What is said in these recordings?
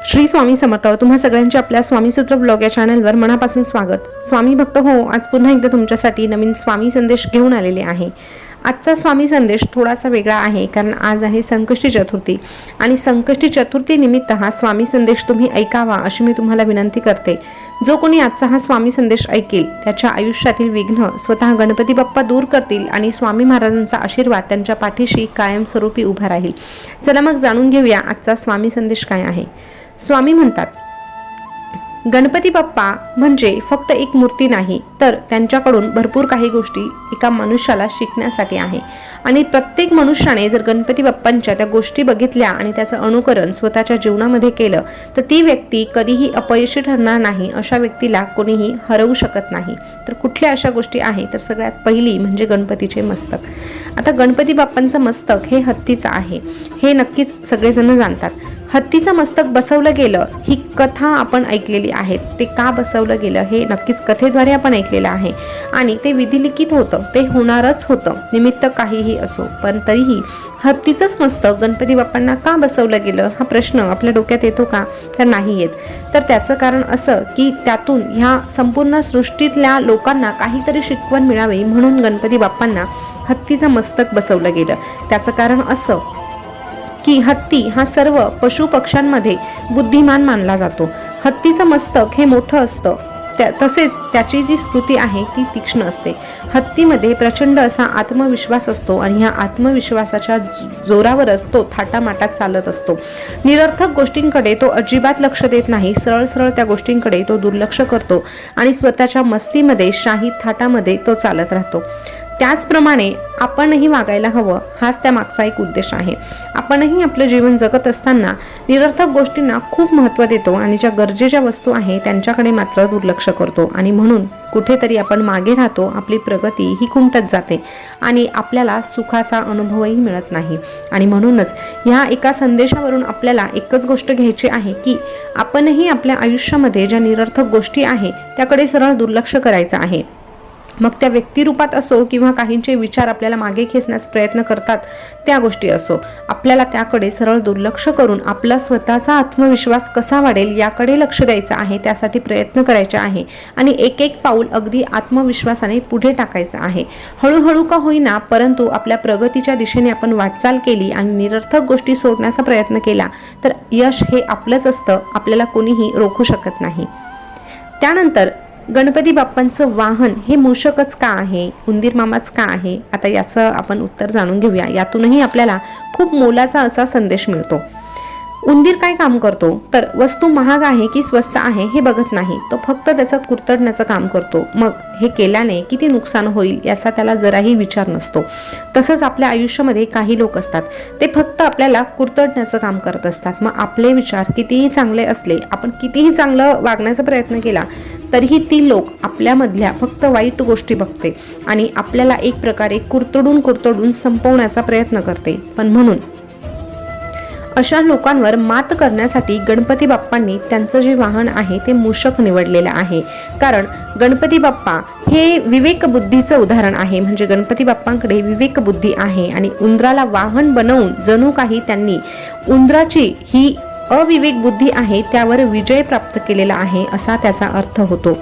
श्री स्वामी समर्थ. तुम्हा सगळ्यांचे आपल्या स्वामीसूत्र ब्लॉग या चॅनलवर मनापासून स्वागत. स्वामी भक्त हो, आज पुन्हा एकदा तुमच्यासाठी नवीन स्वामी संदेश घेऊन आलेले आहे. आजचा स्वामी संदेश थोडासा वेगळा आहे, कारण आज आहे संकष्टी चतुर्थी आणि संकष्टी चतुर्थी निमित्त हा स्वामी संदेश तुम्ही ऐकावा अशी मी तुम्हाला विनंती करते. जो कोणी आजचा हा स्वामी संदेश ऐकेल त्याच्या आयुष्यातील विघ्न स्वतः गणपती बाप्पा दूर करतील आणि स्वामी महाराजांचा आशीर्वाद त्यांच्या पाठीशी कायमस्वरूपी उभा राहील. चला मग जाणून घेऊया आजचा स्वामी संदेश काय आहे. स्वामी म्हणतात, गणपती बाप्पा म्हणजे फक्त एक मूर्ती नाही, तर त्यांच्याकडून भरपूर काही गोष्टी एका मनुष्याला शिकण्यासाठी आहे. आणि प्रत्येक मनुष्याने जर गणपती बाप्पांच्या त्या गोष्टी बघितल्या आणि त्याचं अनुकरण स्वतःच्या जीवनामध्ये केलं तर ती व्यक्ती कधीही अपयशी ठरणार नाही. अशा व्यक्तीला कोणीही हरवू शकत नाही. तर कुठल्या अशा गोष्टी आहे, तर सगळ्यात पहिली म्हणजे गणपतीचे मस्तक. आता गणपती बाप्पांचं मस्तक हे हत्तीचं आहे, हे नक्कीच सगळेजण जाणतात. हत्तीचं मस्तक बसवलं गेलं ही कथा आपण ऐकलेली आहे. ते का बसवलं गेलं हे नक्कीच कथेद्वारे आपण ऐकलेलं आहे आणि ते विधिलिखित होतं, ते होणारच होतं, निमित्त काहीही असो. पण तरीही हत्तीचंच मस्तक गणपती बाप्पांना का बसवलं गेलं हा प्रश्न आपल्या डोक्यात येतो का, तर नाही येत. तर त्याचं कारण असं की त्यातून ह्या संपूर्ण सृष्टीतल्या लोकांना काहीतरी शिकवण मिळावी म्हणून गणपती बाप्पांना हत्तीचं मस्तक बसवलं गेलं. त्याचं कारण असं की हत्ती हा सर्व पशु पक्ष्यांमध्ये बुद्धिमान मानला जातो. हत्तीचं मस्तक हे मोठं असतं, तसेच त्याची जी स्मृती आहे ती तीक्ष्ण असते. हत्तीमध्ये प्रचंड असा आत्मविश्वास असतो आणि ह्या आत्मविश्वासाच्या जोरावरच तो थाटामाटात चालत असतो. निरर्थक गोष्टींकडे तो अजिबात लक्ष देत नाही. सरळ सरळ त्या गोष्टींकडे तो दुर्लक्ष करतो आणि स्वतःच्या मस्तीमध्ये, शाही थाटामध्ये तो चालत राहतो. त्याचप्रमाणे आपणही वागायला हवं, हाच त्या मागचा एक उद्देश आहे. आपणही आपलं जीवन जगत असताना निरर्थक गोष्टींना खूप महत्त्व देतो आणि ज्या गरजेच्या वस्तू आहेत त्यांच्याकडे मात्र दुर्लक्ष करतो आणि म्हणून कुठेतरी आपण मागे राहतो. आपली प्रगती ही खुंटत जाते आणि आपल्याला सुखाचा अनुभवही मिळत नाही. आणि म्हणूनच ह्या एका संदेशावरून आपल्याला एकच गोष्ट घ्यायची आहे की आपणही आपल्या आयुष्यामध्ये ज्या निरर्थक गोष्टी आहेत त्याकडे सरळ दुर्लक्ष करायचं आहे. मग त्या व्यक्तिरूपात असो किंवा काहींचे विचार आपल्याला मागे खेचण्याचा प्रयत्न करतात त्या गोष्टी असो, आपल्याला त्याकडे सरळ दुर्लक्ष करून आपला स्वतःचा आत्मविश्वास कसा वाढेल याकडे लक्ष द्यायचं आहे. त्यासाठी प्रयत्न करायचे आहे आणि एक एक पाऊल अगदी आत्मविश्वासाने पुढे टाकायचं आहे. हळूहळू का होईना, परंतु आपल्या प्रगतीच्या दिशेने आपण वाटचाल केली आणि निरर्थक गोष्टी सोडण्याचा प्रयत्न केला तर यश हे आपलंच असतं, आपल्याला कोणीही रोखू शकत नाही. त्यानंतर गणपती बाप्पांचं वाहन हे मूषकच का आहे, उंदीर मामाच का आहे, आता याचं आपण उत्तर जाणून घेऊया. यातूनही आपल्याला खूप मोलाचा असा संदेश मिळतो. उंदीर काय काम करतो, तर वस्तू महाग आहे की स्वस्त आहे हे बघत नाही, तो फक्त त्याचं कुरतडण्याचं काम करतो. मग हे केल्याने किती नुकसान होईल याचा त्याला जराही विचार नसतो. तसंच आपल्या आयुष्यामध्ये काही लोक असतात, ते फक्त आपल्याला कुरतडण्याचं काम करत असतात. मग आपले विचार कितीही चांगले असले, आपण कितीही चांगलं वागण्याचा प्रयत्न केला तरीही ती लोक आपल्यामधल्या फक्त वाईट गोष्टी बघते आणि आपल्याला एक प्रकारे कुरतडून संपवण्याचा प्रयत्न करते. पण म्हणून अशा लोकांवर मात करण्यासाठी गणपती बाप्पांनी त्यांचं जे वाहन आहे ते मूषक निवडलेलं आहे. कारण गणपती बाप्पा हे विवेक बुद्धीचं उदाहरण आहे. म्हणजे गणपती बाप्पांकडे विवेक बुद्धी आहे आणि उंदराला वाहन बनवून जणू काही त्यांनी उंदराची ही अविवेक बुद्धी आहे त्यावर विजय प्राप्त केलेला आहे असा त्याचा अर्थ होतो.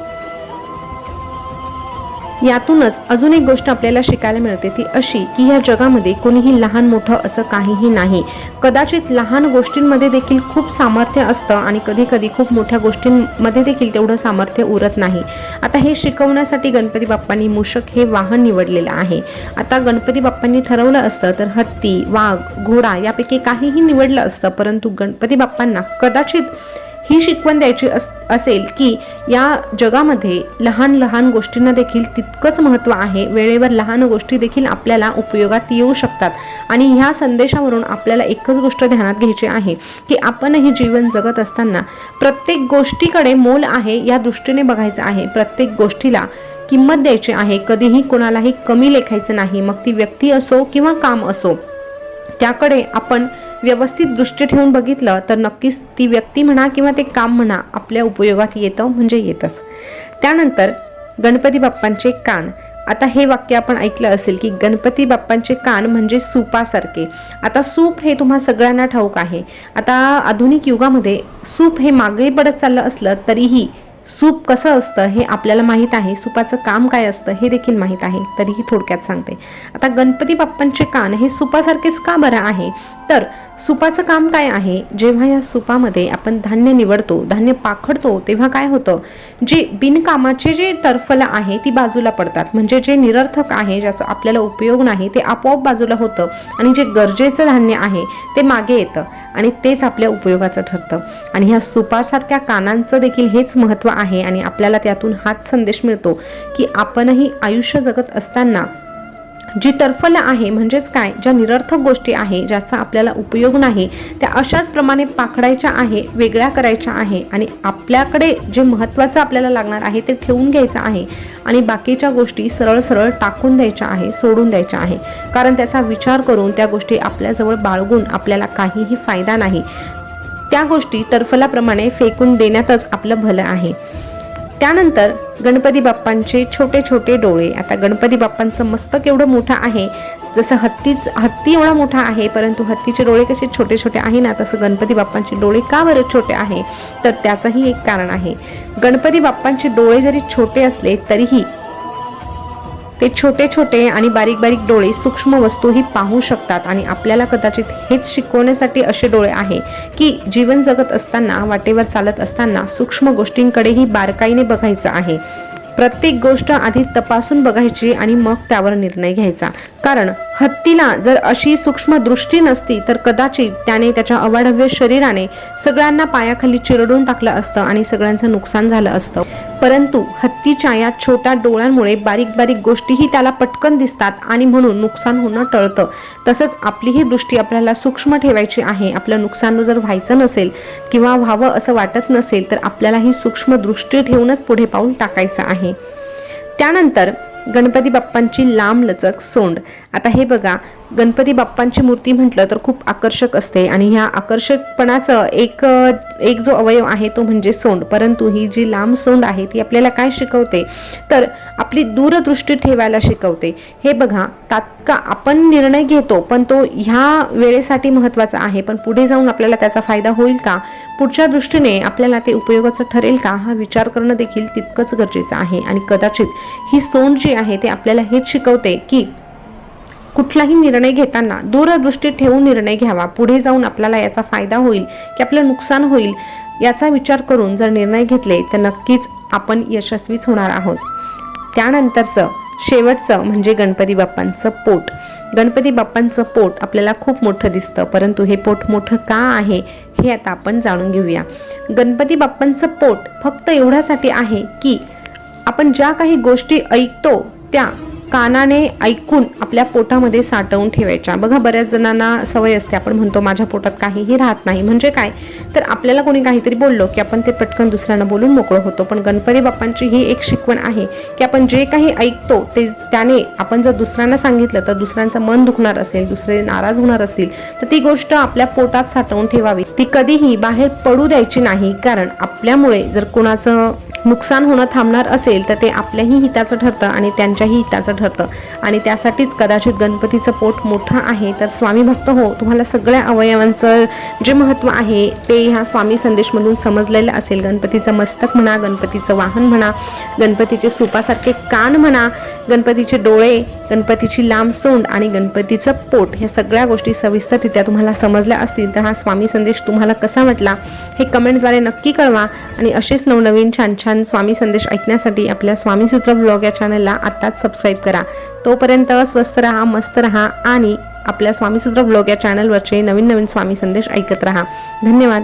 यातूनच अजून एक गोष्ट आपल्याला शिकायला मिळते, ती अशी की ह्या जगामध्ये कोणीही लहान मोठं असं काहीही नाही. कदाचित लहान गोष्टींमध्ये देखील खूप सामर्थ्य असतं आणि कधी कधी खूप मोठ्या गोष्टींमध्ये देखील तेवढं सामर्थ्य उरत नाही. आता हे शिकवण्यासाठी गणपती बाप्पांनी मूषक हे वाहन निवडलेलं आहे. आता गणपती बाप्पांनी ठरवलं असतं तर हत्ती, वाघ, घोडा यापैकी काहीही निवडलं असतं, परंतु गणपती बाप्पांना कदाचित ही शिकवण द्यायची असेल की या जगामध्ये लहान लहान गोष्टींना देखील तितकंच महत्त्व आहे. वेळेवर लहान गोष्टी देखील आपल्याला उपयोगात येऊ शकतात. आणि ह्या संदेशावरून आपल्याला एकच गोष्ट ध्यानात घ्यायची आहे की आपणही जीवन जगत असताना प्रत्येक गोष्टीकडे मोल आहे या दृष्टीने बघायचं आहे. प्रत्येक गोष्टीला किंमत द्यायची आहे, कधीही कोणालाही कमी लेखायचं नाही. मग ती व्यक्ती असो किंवा काम असो, त्याकडे आपण व्यवस्थित दृष्टी ठेवून बघितलं तर नक्कीच ती व्यक्ती म्हणा किंवा ते काम म्हणा आपल्या उपयोगात येतं, म्हणजे येतच. त्यानंतर गणपती बाप्पांचे कान. आता हे वाक्य आपण ऐकलं असेल की गणपती बाप्पांचे कान म्हणजे सूपासारखे. आता सूप हे तुम्हा सगळ्यांना ठाऊक आहे. आता आधुनिक युगामध्ये सूप हे मागे पडत चाललं असलं तरीही सूप कसं असतं हे आपल्याला माहीत आहे. सूपाचं काम काय असतं हे देखील माहीत आहे, तरीही थोडक्यात सांगते. आता गणपती बाप्पांचे कान हे सुपासारखेच का बरं आहे, तर सुपाचं काम काय आहे, जेव्हा या सुपामध्ये आपण धान्य निवडतो, धान्य पाखडतो, तेव्हा काय होतं, जे बिनकामाचे जे टरफलं आहे ती बाजूला पडतात. म्हणजे जे निरर्थक आहे, ज्याचा आपल्याला उपयोग नाही, ते आपोआप बाजूला होतं आणि जे गरजेचं धान्य आहे ते मागे येतं आणि तेच आपल्या उपयोगाचं ठरतं. आणि ह्या सुपासारख्या कानांचं देखील हेच महत्त्व आहे. आणि आपल्याला त्यातून हाच संदेश मिळतो की आपणही आयुष्य जगत असताना जी टरफलं आहे, म्हणजेच काय, ज्या निरर्थक गोष्टी आहे, ज्याचा आपल्याला उपयोग नाही, त्या अशाच प्रमाणे पाखडायच्या आहे, वेगळ्या करायच्या आहे आणि आपल्याकडे जे महत्त्वाचं आपल्याला लागणार आहे ते ठेवून घ्यायचं आहे आणि बाकीच्या गोष्टी सरळ सरळ टाकून द्यायच्या आहे, सोडून द्यायच्या आहे. कारण त्याचा विचार करून त्या गोष्टी आपल्याजवळ बाळगून आपल्याला काहीही फायदा नाही. त्या गोष्टी टरफलाप्रमाणे फेकून देण्यातच आपलं भलं आहे. त्यानंतर गणपती बाप्पांचे छोटे छोटे डोळे. आता गणपती बाप्पांचं मस्तक एवढं मोठं आहे, जसं हत्ती एवढा मोठा आहे, परंतु हत्तीचे डोळे कसे छोटे छोटे आहे ना, तसं गणपती बाप्पांचे डोळे का बरं छोटे आहे, तर त्याचंही एक कारण आहे. गणपती बाप्पांचे डोळे जरी छोटे असले तरीही ते छोटे छोटे आणि बारीक बारीक डोळे सूक्ष्म वस्तूही पाहू शकतात. आणि आपल्याला कदाचित हेच शिकवण्यासाठी असे डोळे आहे की जीवन जगत असताना, वाटेवर चालत असताना सूक्ष्म गोष्टींकडेही बारकाईने बघायचं आहे. प्रत्येक गोष्ट आधी तपासून बघायची आणि मग त्यावर निर्णय घ्यायचा. कारण हत्तीला जर अशी सूक्ष्म दृष्टी नसती तर कदाचित त्याने त्याच्या अवाढव्य शरीराने सगळ्यांना पायाखाली चिरडून टाकलं असतं आणि सगळ्यांचं नुकसान झालं असतं. परंतु हत्तीच्या या छोट्या डोळ्यांमुळे बारीक बारीक गोष्टीही त्याला पटकन दिसतात आणि म्हणून नुकसान होणं टळतं. तसंच आपली ही दृष्टी आपल्याला सूक्ष्म ठेवायची आहे. आपलं नुकसान जर व्हायचं नसेल किंवा व्हावं असं वाटत नसेल तर आपल्याला ही सूक्ष्म दृष्टी ठेवूनच पुढे पाऊल टाकायचं आहे. त्यानंतर गणपती बाप्पांची लांब लचक सोंड. आता हे बघा, गणपती बाप्पांची मूर्ती म्हटलं तर खूप आकर्षक असते आणि ह्या आकर्षकपणाचं एक जो अवयव आहे तो म्हणजे सोंड. परंतु ही जी लांब सोंड आहे ती आपल्याला काय शिकवते, तर आपली दूरदृष्टी ठेवायला शिकवते. हे बघा, आपण निर्णय घेतो पण तो ह्या वेळेसाठी महत्त्वाचा आहे, पण पुढे जाऊन आपल्याला त्याचा फायदा होईल का, पुढच्या दृष्टीने आपल्याला ते उपयोगाचं ठरेल का, हा विचार करणं देखील तितकंच गरजेचं आहे. आणि कदाचित ही सोंड जी आहे ते आपल्याला हेच शिकवते की कुठलाही निर्णय घेताना दूरदृष्टी ठेवून निर्णय घ्यावा. पुढे जाऊन आपल्याला याचा फायदा होईल की आपलं नुकसान होईल याचा विचार करून जर निर्णय घेतले तर नक्कीच आपण यशस्वीच होणार आहोत. त्यानंतरचं शेवटचं म्हणजे गणपती बाप्पांचं पोट. गणपती बाप्पांचं पोट आपल्याला खूप मोठं दिसतं, परंतु हे पोट मोठं का आहे हे आता आपण जाणून घेऊया. गणपती बाप्पांचं पोट फक्त एवढ्यासाठी आहे की आपण ज्या काही गोष्टी ऐकतो त्या कानाने ऐकून आपल्या पोटामध्ये साठवून ठेवायच्या. बघा, बऱ्याच जणांना सवय असते, आपण म्हणतो माझ्या पोटात काहीही राहत नाही. म्हणजे काय, तर आपल्याला कोणी काहीतरी बोललो की आपण ते पटकन दुसऱ्यांना बोलून मोकळं होतो. पण गणपती बाप्पांची ही एक शिकवण आहे की आपण जे काही ऐकतो ते त्याने आपण जर दुसऱ्यांना सांगितलं तर दुसऱ्यांचं मन दुखणार असेल, दुसरे नाराज होणार असतील तर ती गोष्ट आपल्या पोटात साठवून ठेवावी. ती कधीही बाहेर पडू द्यायची नाही. कारण आपल्यामुळे जर कोणाचं नुकसान होणं थांबणार असेल तर ते आपल्याही हिताचं ठरतं आणि त्यांच्याही हिताचं ठरतं. आणि त्यासाठीच कदाचित गणपतीचं पोट मोठं आहे. तर स्वामी भक्त हो, तुम्हाला सगळ्या अवयवांचं जे महत्त्व आहे ते ह्या स्वामी संदेशमधून समजलेलं असेल. गणपतीचं मस्तक म्हणा, गणपतीचं वाहन म्हणा, गणपतीचे सुपासारखे कान म्हणा, गणपतीचे डोळे, गणपतीची लांब सोंड आणि गणपतीचं पोट, ह्या सगळ्या गोष्टी सविस्तररित्या तुम्हाला समजल्या असतील तर हा स्वामी संदेश तुम्हाला कसा वाटला हे कमेंटद्वारे नक्की कळवा. आणि असेच नवनवीन छान छान स्वामी संदेश ऐकण्यासाठी आपल्या स्वामीसूत्र ब्लॉग या चॅनलला आत्ताच सबस्क्राईब करा. तोपर्यंत स्वस्थ राहा, मस्त राहा आणि आपल्या स्वामीसूत्र ब्लॉग या चॅनलवरचे नवीन नवीन स्वामी संदेश ऐकत राहा. धन्यवाद.